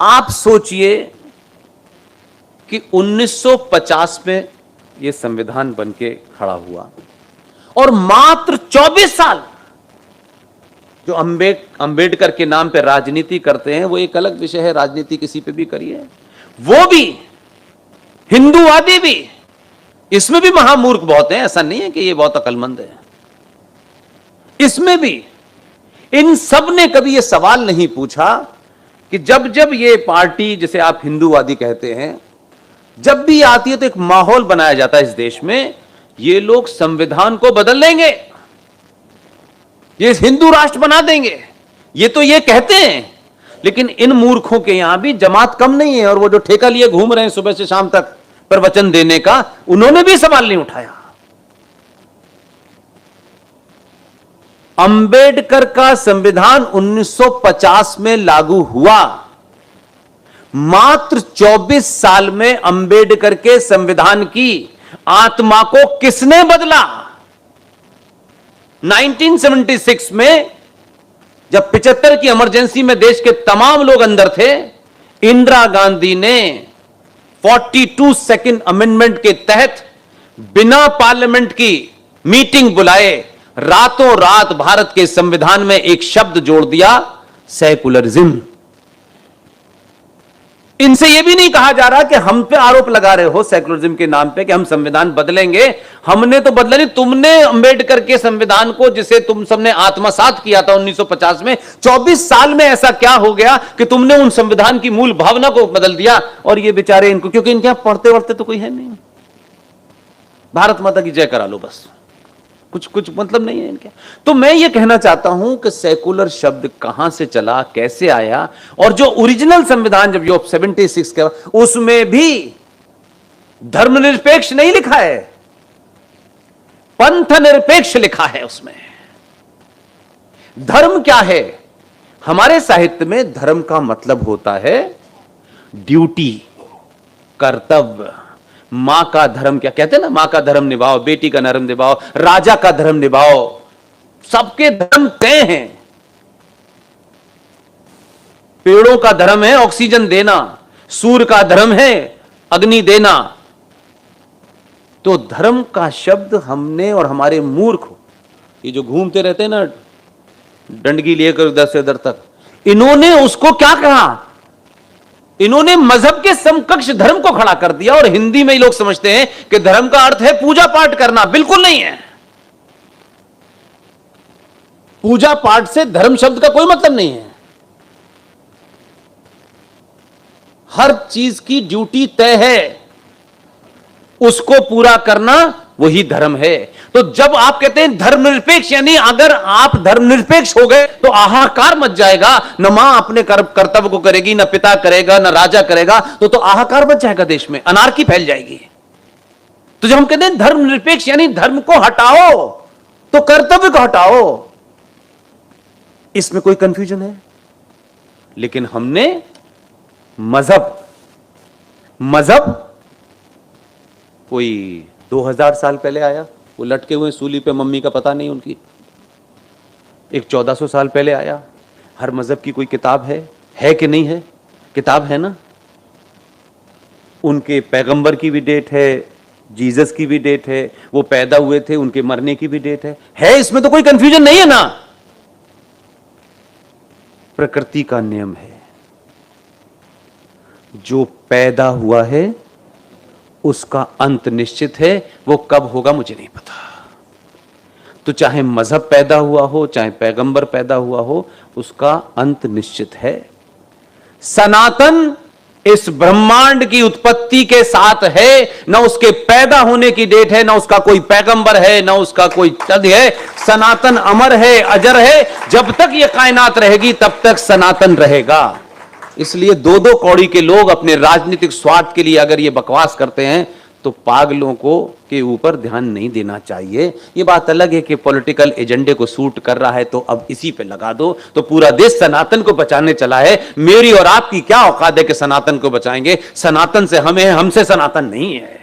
आप सोचिए कि 1950 में यह संविधान बनके खड़ा हुआ और मात्र 24 साल जो अंबेडकर के नाम पे राजनीति करते हैं, वो एक अलग विषय है, राजनीति किसी पे भी करिए, वो भी हिंदूवादी भी, इसमें भी महामूर्ख बहुत हैं, ऐसा नहीं है कि ये बहुत अक्लमंद है, इसमें भी इन सब ने कभी ये सवाल नहीं पूछा कि जब जब ये पार्टी, जिसे आप हिंदूवादी कहते हैं, जब भी आती है तो एक माहौल बनाया जाता है इस देश में, ये लोग संविधान को बदल लेंगे, ये हिंदू राष्ट्र बना देंगे, ये तो ये कहते हैं। लेकिन इन मूर्खों के यहां भी जमात कम नहीं है, और वो जो ठेका लिए घूम रहे हैं सुबह से शाम तक प्रवचन देने का, उन्होंने भी सवाल नहीं उठाया। अंबेडकर का संविधान 1950 में लागू हुआ, मात्र 24 साल में अंबेडकर के संविधान की आत्मा को किसने बदला? 1976 में जब 75 की इमरजेंसी में देश के तमाम लोग अंदर थे, इंदिरा गांधी ने 42 सेकंड अमेंडमेंट के तहत बिना पार्लियामेंट की मीटिंग बुलाए रातों रात भारत के संविधान में एक शब्द जोड़ दिया, सेकुलरिज्म। इनसे यह भी नहीं कहा जा रहा कि हम पे आरोप लगा रहे हो सेकुलरिज्म के नाम पे कि हम संविधान बदलेंगे, हमने तो बदला नहीं, तुमने अंबेडकर के संविधान को, जिसे तुम सबने आत्मसात किया था 1950 में, 24 साल में ऐसा क्या हो गया कि तुमने उन संविधान की मूल भावना को बदल दिया। और ये बेचारे इनको, क्योंकि इनके यहां पढ़ते वढ़ते तो कोई है नहीं, भारत माता की जय करा लो बस, कुछ मतलब नहीं है इनके। तो मैं ये कहना चाहता हूं कि सेकुलर शब्द कहां से चला, कैसे आया, और जो ओरिजिनल संविधान जब जो 76 का, उसमें भी धर्मनिरपेक्ष नहीं लिखा है, पंथ निरपेक्ष लिखा है। उसमें धर्म क्या है? हमारे साहित्य में धर्म का मतलब होता है ड्यूटी, कर्तव्य। मां का धर्म, क्या कहते हैं ना, मां का धर्म निभाओ, बेटी का धर्म निभाओ, राजा का धर्म निभाओ, सबके धर्म तय हैं। पेड़ों का धर्म है ऑक्सीजन देना, सूर्य का धर्म है अग्नि देना। तो धर्म का शब्द हमने, और हमारे मूर्ख ये जो घूमते रहते हैं ना डंडगी लेकर इधर से उधर तक, इन्होंने उसको क्या कहा? इन्होंने मजहब के समकक्ष धर्म को खड़ा कर दिया। और हिंदी में ही लोग समझते हैं कि धर्म का अर्थ है पूजा पाठ करना, बिल्कुल नहीं है। पूजा पाठ से धर्म शब्द का कोई मतलब नहीं है। हर चीज की ड्यूटी तय है, उसको पूरा करना वही धर्म है। तो जब आप कहते हैं धर्मनिरपेक्ष, यानी अगर आप धर्मनिरपेक्ष हो गए तो हाहाकार मच जाएगा, न मां अपने कर्तव्य को करेगी, न पिता करेगा, न राजा करेगा, तो हाहाकार मच जाएगा, देश में अनार्की फैल जाएगी। तो जब हम कहते हैं धर्मनिरपेक्ष, यानी धर्म को हटाओ तो कर्तव्य को हटाओ, इसमें कोई कंफ्यूजन है? लेकिन हमने मजहब कोई 2000 साल पहले आया, वो लटके हुए सूली पे, मम्मी का पता नहीं उनकी, एक 1400 साल पहले आया। हर मजहब की कोई किताब है कि नहीं है? किताब है ना। उनके पैगंबर की भी डेट है, जीसस की भी डेट है, वो पैदा हुए थे, उनके मरने की भी डेट है। इसमें तो कोई कंफ्यूजन नहीं है ना। प्रकृति का नियम है, जो पैदा हुआ है उसका अंत निश्चित है, वो कब होगा मुझे नहीं पता। तो चाहे मजहब पैदा हुआ हो, चाहे पैगंबर पैदा हुआ हो, उसका अंत निश्चित है। सनातन इस ब्रह्मांड की उत्पत्ति के साथ है, न उसके पैदा होने की डेट है, न उसका कोई पैगंबर है, न उसका कोई तथ्य है। सनातन अमर है, अजर है। जब तक यह कायनात रहेगी तब तक सनातन रहेगा। इसलिए दो दो कौड़ी के लोग अपने राजनीतिक स्वार्थ के लिए अगर ये बकवास करते हैं तो पागलों को के ऊपर ध्यान नहीं देना चाहिए। ये बात अलग है कि पॉलिटिकल एजेंडे को सूट कर रहा है तो अब इसी पे लगा दो। तो पूरा देश सनातन को बचाने चला है, मेरी और आपकी क्या औकात है कि सनातन को बचाएंगे? सनातन से हमें, हमसे सनातन नहीं है।